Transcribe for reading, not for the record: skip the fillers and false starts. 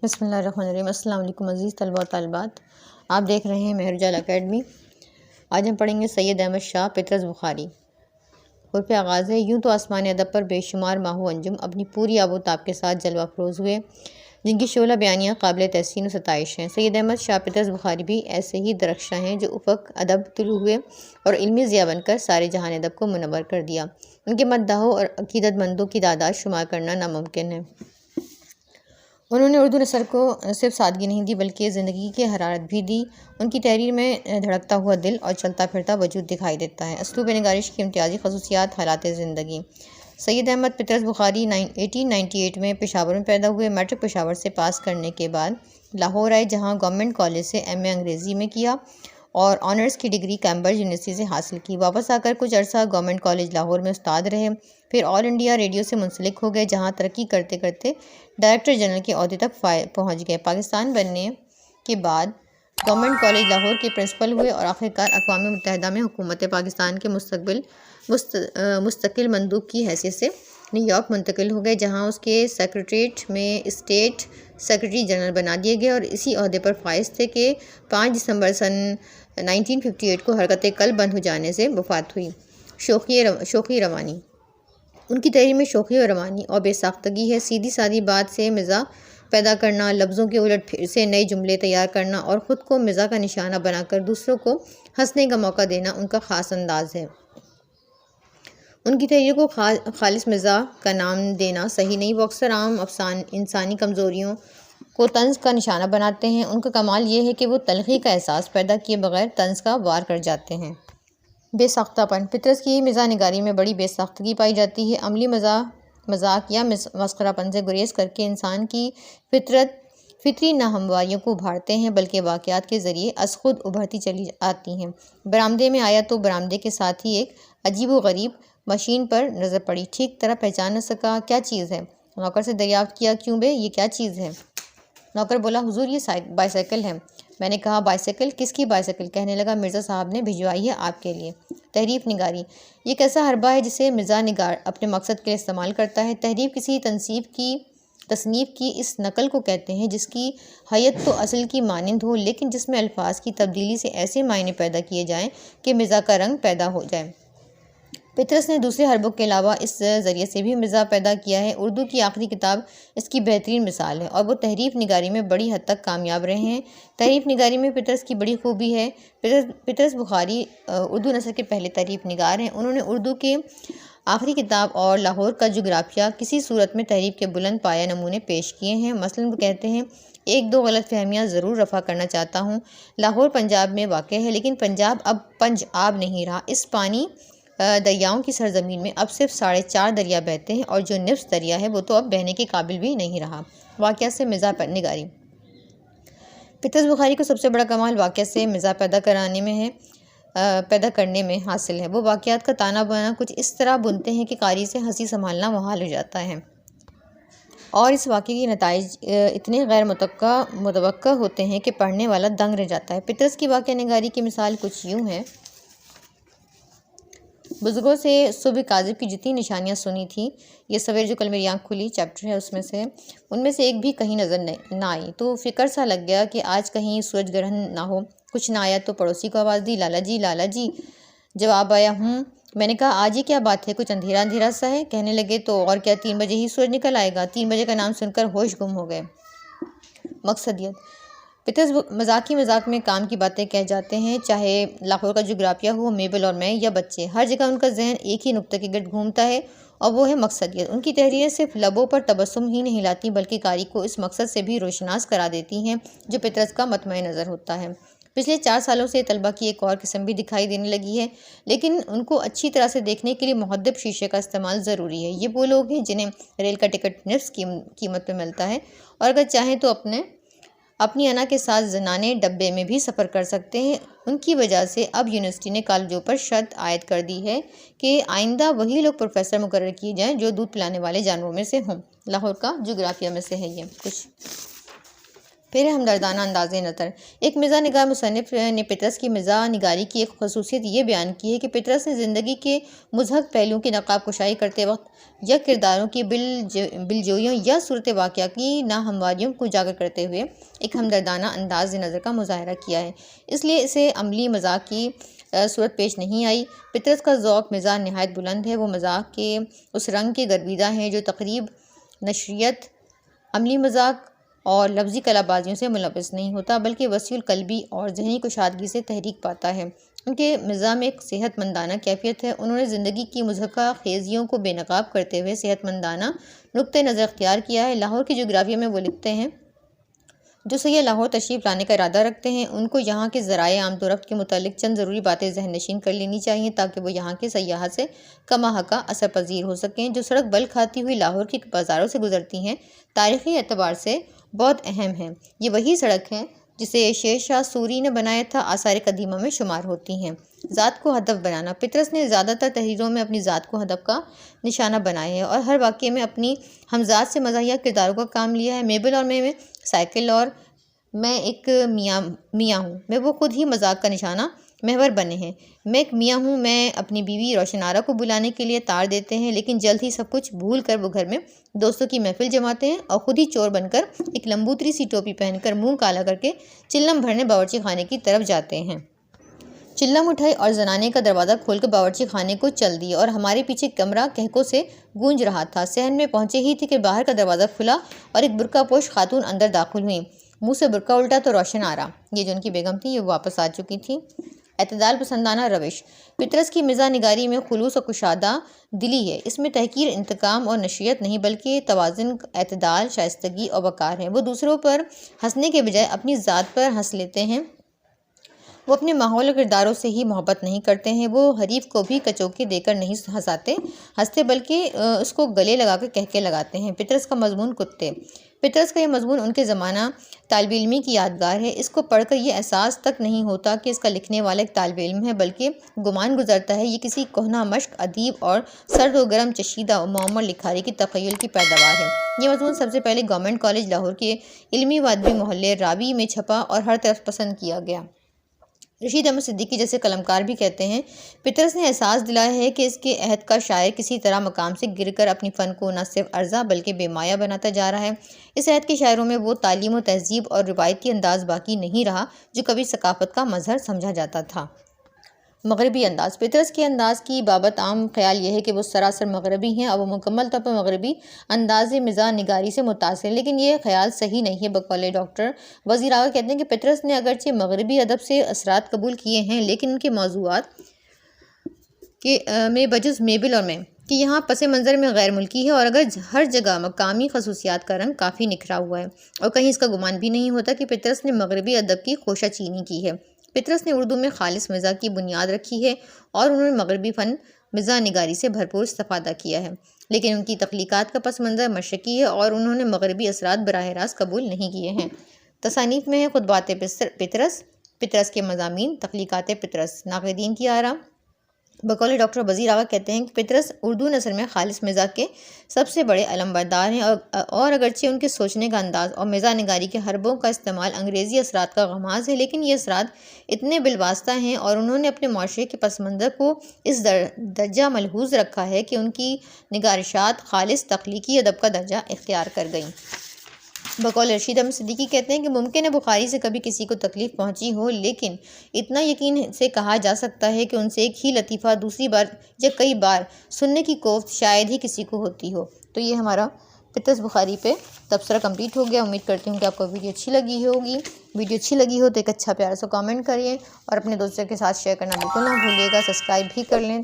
بسم اللہ الرحمن الرحیم۔ السلام علیکم عزیز طلباء و طالبات، آپ دیکھ رہے ہیں مہر اجال اکیڈمی۔ آج ہم پڑھیں گے سید احمد شاہ پطرس بخاری۔ حرف آغاز ہے۔ یوں تو آسمان ادب پر بے شمار ماہ و انجم اپنی پوری آب و تاب کے ساتھ جلوہ افروز ہوئے، جن کی شعلہ بیانیاں قابل تحسین و ستائش ہیں۔ سید احمد شاہ پطرس بخاری بھی ایسے ہی درخشاں ہیں جو افق ادب طلوع ہوئے اور علمی ضیاء بن کر سارے جہان ادب کو منور کر دیا۔ ان کے مداحوں اور عقیدت مندوں کی تعداد شمار کرنا ناممکن ہے۔ انہوں نے اردو نثر کو صرف سادگی نہیں دی بلکہ زندگی کی حرارت بھی دی۔ ان کی تحریر میں دھڑکتا ہوا دل اور چلتا پھرتا وجود دکھائی دیتا ہے۔ اسلوب نگارش کی امتیازی خصوصیات، حالات زندگی۔ سید احمد پطرس بخاری 1898 میں پشاور میں پیدا ہوئے۔ میٹرک پشاور سے پاس کرنے کے بعد لاہور آئے، جہاں گورنمنٹ کالج سے ایم اے انگریزی میں کیا اور آنرز کی ڈگری کیمبرج یونیورسٹی سے حاصل کی۔ واپس آ کر کچھ عرصہ گورنمنٹ کالج لاہور میں استاد رہے، پھر آل انڈیا ریڈیو سے منسلک ہو گئے، جہاں ترقی کرتے کرتے ڈائریکٹر جنرل کے عہدے تک پہنچ گئے۔ پاکستان بننے کے بعد گورنمنٹ کالج لاہور کے پرنسپل ہوئے اور آخرکار اقوام متحدہ میں حکومت پاکستان کے مستقل مندوب کی حیثیت سے نیو یارک منتقل ہو گئے، جہاں اس کے سیکریٹریٹ میں اسٹیٹ سیکریٹری جنرل بنا دیے گئے اور اسی عہدے پر فائز تھے کہ 5 دسمبر سن 1958 کو حرکت قلب بند ہو جانے سے وفات ہوئی۔ شوخی روانی۔ ان کی تحریر میں شوخی اور روانی اور بے ساختگی ہے۔ سیدھی سادی بات سے مزاح پیدا کرنا، لفظوں کے الٹ پھیر سے نئے جملے تیار کرنا اور خود کو مزاح کا نشانہ بنا کر دوسروں کو ہنسنے کا موقع دینا ان کا خاص انداز ہے۔ ان کی تحریر کو خالص مزاح کا نام دینا صحیح نہیں، وہ اکثر عام انسانی کمزوریوں کو طنز کا نشانہ بناتے ہیں۔ ان کا کمال یہ ہے کہ وہ تلخی کا احساس پیدا کیے بغیر طنز کا وار کر جاتے ہیں۔ بے ساختہ پن۔ پطرس کی مزاح نگاری میں بڑی بے ساختگی پائی جاتی ہے۔ عملی مذاق یا مسخرہ پن سے گریز کر کے انسان کی فطری ناہمواریوں کو ابھارتے ہیں، بلکہ واقعات کے ذریعے از خود ابھرتی چلی آتی ہیں۔ برآمدے میں آیا تو برآمدے کے ساتھ ہی ایک عجیب و غریب مشین پر نظر پڑی، ٹھیک طرح پہچان نہ سکا، کیا چیز ہے؟ نوکر سے دریافت کیا، کیوں بے، یہ کیا چیز ہے؟ نوکر بولا، حضور یہ بائیسیکل ہے۔ میں نے کہا، بائیسیکل؟ کس کی بائیسیکل؟ کہنے لگا، مرزا صاحب نے بھجوائی ہے آپ کے لیے۔ تحریف نگاری۔ یہ ایک ایسا حربہ ہے جسے مزاح نگار اپنے مقصد کے لیے استعمال کرتا ہے۔ تحریف کسی تصنیف کی اس نقل کو کہتے ہیں جس کی حیت تو اصل کی مانند ہو، لیکن جس میں الفاظ کی تبدیلی سے ایسے معنی پیدا کیے جائیں کہ مزاح کا رنگ پیدا ہو جائے۔ پطرس نے دوسرے حربوں کے علاوہ اس ذریعے سے بھی مزاح پیدا کیا ہے۔ اردو کی آخری کتاب اس کی بہترین مثال ہے اور وہ تحریف نگاری میں بڑی حد تک کامیاب رہے ہیں۔ تحریف نگاری میں پطرس کی بڑی خوبی ہے۔ پطرس بخاری اردو نثر کے پہلے تحریف نگار ہیں۔ انہوں نے اردو کے آخری کتاب اور لاہور کا جغرافیہ کسی صورت میں تحریف کے بلند پایہ نمونے پیش کیے ہیں۔ مثلاً وہ کہتے ہیں، 1-2 غلط فہمیاں ضرور رفع کرنا چاہتا ہوں۔ لاہور پنجاب میں واقع ہے، لیکن پنجاب اب پنج آب نہیں رہا۔ اس پانی دریاؤں کی سرزمین میں اب صرف 4.5 دریا بہتے ہیں اور جو نفس دریا ہے وہ تو اب بہنے کے قابل بھی نہیں رہا۔ واقعات سے مزاح نگاری۔ پطرس بخاری کو سب سے بڑا کمال واقعات سے مزاح پیدا کرنے میں حاصل ہے۔ وہ واقعات کا تانا بانا کچھ اس طرح بنتے ہیں کہ قاری سے ہنسی سنبھالنا محال ہو جاتا ہے، اور اس واقعے کے نتائج اتنے غیر متوقع ہوتے ہیں کہ پڑھنے والا دنگ رہ جاتا ہے۔ پطرس کی واقعہ نگاری کی مثال کچھ یوں ہے۔ بزرگوں سے صبح کاذب کی جتنی نشانیاں سنی تھیں، یہ سویر جو کل میری آنکھ کھلی چیپٹر ہے اس میں سے، ان میں سے ایک بھی کہیں نظر نہ آئی، تو فکر سا لگ گیا کہ آج کہیں سورج گرہن نہ ہو۔ کچھ نہ آیا تو پڑوسی کو آواز دی، لالا جی۔ جواب آیا، میں نے کہا، آج یہ کیا بات ہے، کچھ اندھیرا اندھیرا سا ہے؟ کہنے لگے، تو اور کیا، 3 بجے ہی سورج نکل آئے گا۔ 3 بجے کا نام سن کر ہوش گم ہو گئے۔ مقصدیت۔ پطرس مذاق میں کام کی باتیں کہہ جاتے ہیں، چاہے لاہور کا جغرافیہ ہو، میبل اور میں، یا بچے، ہر جگہ ان کا ذہن ایک ہی نقطے کے گرد گھومتا ہے اور وہ ہے مقصدیت۔ ان کی تحریریں صرف لبوں پر تبسم ہی نہیں لاتی بلکہ قاری کو اس مقصد سے بھی روشناس کرا دیتی ہیں جو پطرس کا مطمع نظر ہوتا ہے۔ پچھلے 4 سالوں سے طلباء کی ایک اور قسم بھی دکھائی دینے لگی ہے، لیکن ان کو اچھی طرح سے دیکھنے کے لیے محدب شیشے کا استعمال ضروری ہے۔ یہ وہ لوگ ہیں جنہیں ریل کا ٹکٹ نصف قیمت پہ ملتا ہے اور اگر چاہیں تو اپنی انا کے ساتھ زنانے ڈبے میں بھی سفر کر سکتے ہیں۔ ان کی وجہ سے اب یونیورسٹی نے کالجوں پر شرط عائد کر دی ہے کہ آئندہ وہی لوگ پروفیسر مقرر کیے جائیں جو دودھ پلانے والے جانوروں میں سے ہوں۔ لاہور کا جغرافیہ میں سے ہے یہ کچھ۔ پھر ہمدردانہ انداز نظر۔ ایک مزاح نگار مصنف نے پطرس کی مزاح نگاری کی ایک خصوصیت یہ بیان کی ہے کہ پطرس نے زندگی کے مضحک پہلوؤں کی نقاب کشائی کرتے وقت یا کرداروں کی بلجوئیوں یا صورت واقعہ کی ناہمواریوں کو اجاگر کرتے ہوئے ایک ہمدردانہ انداز نظر کا مظاہرہ کیا ہے، اس لیے اسے عملی مزاح کی صورت پیش نہیں آئی۔ پطرس کا ذوق مزاح نہایت بلند ہے، وہ مزاح کے اس رنگ کے گرویدہ ہیں جو تقریب، نشریت، عملی مذاق اور لفظی کلا بازیوں سے ملوث نہیں ہوتا، بلکہ وسیع القلبی اور ذہنی کشادگی سے تحریک پاتا ہے۔ ان کے مزاح میں ایک صحت مندانہ کیفیت ہے۔ انہوں نے زندگی کی مضحکہ خیزیوں کو بے نقاب کرتے ہوئے صحت مندانہ نقطۂ نظر اختیار کیا ہے۔ لاہور کی جغرافیہ میں وہ لکھتے ہیں: جو سیاح لاہور تشریف لانے کا ارادہ رکھتے ہیں ان کو یہاں کے ذرائع آمد و رفت کے متعلق چند ضروری باتیں ذہن نشین کر لینی چاہیے تاکہ وہ یہاں کے سیاحت سے کما حقہ اثر پذیر ہو سکیں۔ جو سڑک بل کھاتی ہوئی لاہور کے بازاروں سے گزرتی ہیں تاریخی اعتبار سے بہت اہم ہے۔ یہ وہی سڑک ہے جسے شیر شاہ سوری نے بنایا تھا، آثار قدیمہ میں شمار ہوتی ہیں۔ ذات کو ہدف بنانا: پطرس نے زیادہ تر تحریروں میں اپنی ذات کو ہدف کا نشانہ بنایا ہے اور ہر واقعے میں اپنی ہمذات سے مزاحیہ کرداروں کا کام لیا ہے۔ میبل اور میں سائیکل اور میں ایک میاں ہوں میں وہ خود ہی مذاق کا نشانہ محور بنے ہیں۔ میں ایک میاں ہوں میں اپنی بیوی روشن آرا کو بلانے کے لیے تار دیتے ہیں، لیکن جلد ہی سب کچھ بھول کر وہ گھر میں دوستوں کی محفل جماتے ہیں اور خود ہی چور بن کر ایک لمبوتری سی ٹوپی پہن کر منہ کالا کر کے چلم بھرنے باورچی خانے کی طرف جاتے ہیں۔ چلم اٹھائی اور زنانے کا دروازہ کھول کر باورچی خانے کو چل دیے اور ہمارے پیچھے کمرہ کہکوں سے گونج رہا تھا۔ صحن میں پہنچے ہی تھے کہ باہر کا دروازہ کھلا اور ایک برقع پوش خاتون اندر داخل ہوئیں۔ منہ سے برقع الٹا تو روشن آرا، یہ جو ان کی بیگم تھی، یہ واپس آ چکی تھی۔ اعتدال پسندانہ روش: پطرس کی مزاح نگاری میں خلوص اور کشادہ دلی ہے۔ اس میں تحقیر، انتقام اور نشریت نہیں بلکہ توازن، اعتدال، شائستگی اور وقار ہے۔ وہ دوسروں پر ہنسنے کے بجائے اپنی ذات پر ہنس لیتے ہیں۔ وہ اپنے ماحول اور کرداروں سے ہی محبت نہیں کرتے ہیں۔ وہ حریف کو بھی کچوکے دے کر نہیں ہنستے بلکہ اس کو گلے لگا کر کہکے لگاتے ہیں۔ پطرس کا مضمون کتے: پطرس کا یہ مضمون ان کے زمانہ طالب علمی کی یادگار ہے۔ اس کو پڑھ کر یہ احساس تک نہیں ہوتا کہ اس کا لکھنے والا ایک طالب علم ہے، بلکہ گمان گزرتا ہے یہ کسی کہنہ مشق ادیب اور سرد و گرم چشیدہ و معمر لکھاری کی تخیل کی پیداوار ہے۔ یہ مضمون سب سے پہلے گورنمنٹ کالج لاہور کے علمی و ادبی محلے راوی میں چھپا اور ہر طرف پسند کیا گیا۔ رشید احمد صدیقی جیسے قلمکار بھی کہتے ہیں: پطرس نے احساس دلایا ہے کہ اس کے عہد کا شاعر کسی طرح مقام سے گر کر اپنی فن کو نہ صرف ارزاں بلکہ بے مایہ بناتا جا رہا ہے۔ اس عہد کے شاعروں میں وہ تعلیم و تہذیب اور روایتی انداز باقی نہیں رہا جو کبھی ثقافت کا مظہر سمجھا جاتا تھا۔ مغربی انداز: پطرس کے انداز کی بابت عام خیال یہ ہے کہ وہ سراسر مغربی ہیں اور وہ مکمل طور پر مغربی انداز مزاح نگاری سے متاثر ہیں، لیکن یہ خیال صحیح نہیں ہے۔ بقول ڈاکٹر وزیر آغا کہتے ہیں کہ پطرس نے اگرچہ مغربی ادب سے اثرات قبول کیے ہیں، لیکن ان کے موضوعات میں بجز میبل اور میں کہ یہاں پس منظر میں غیر ملکی ہے اور اگر ہر جگہ مقامی خصوصیات کا رنگ کافی نکھرا ہوا ہے اور کہیں اس کا گمان بھی نہیں ہوتا کہ پطرس نے مغربی ادب کی خوشہ چینی کی ہے۔ پطرس نے اردو میں خالص مزاح کی بنیاد رکھی ہے اور انہوں نے مغربی فن مزاح نگاری سے بھرپور استفادہ کیا ہے، لیکن ان کی تخلیقات کا پس منظر مشرقی ہے اور انہوں نے مغربی اثرات براہ راست قبول نہیں کیے ہیں۔ تصانیف میں ہے خطبات پطرس، پطرس کے مضامین، تخلیقات پطرس، ناقدین کی آراء۔ بقول ڈاکٹر وزیر آغا کہتے ہیں کہ پطرس اردو نثر میں خالص مزاح کے سب سے بڑے علمبردار ہیں اور اگرچہ ان کے سوچنے کا انداز اور مزاح نگاری کے حربوں کا استعمال انگریزی اثرات کا غماز ہے، لیکن یہ اثرات اتنے بالواسطہ ہیں اور انہوں نے اپنے معاشرے کے پس منظر کو اس درجہ ملحوظ رکھا ہے کہ ان کی نگارشات خالص تخلیقی ادب کا درجہ اختیار کر گئیں۔ بقول رشید احمد صدیقی کہتے ہیں کہ ممکن ہے بخاری سے کبھی کسی کو تکلیف پہنچی ہو، لیکن اتنا یقین سے کہا جا سکتا ہے کہ ان سے ایک ہی لطیفہ دوسری بار یا کئی بار سننے کی کوفت شاید ہی کسی کو ہوتی ہو۔ تو یہ ہمارا پطرس بخاری پہ تبصرہ کمپلیٹ ہو گیا۔ امید کرتی ہوں کہ آپ کو ویڈیو اچھی لگی ہوگی۔ ویڈیو اچھی لگی ہو تو ایک اچھا پیارا سا کامنٹ کریے اور اپنے دوستوں کے ساتھ شیئر کرنا بالکل نہ بھولیے گا۔ سبسکرائب بھی کر لیں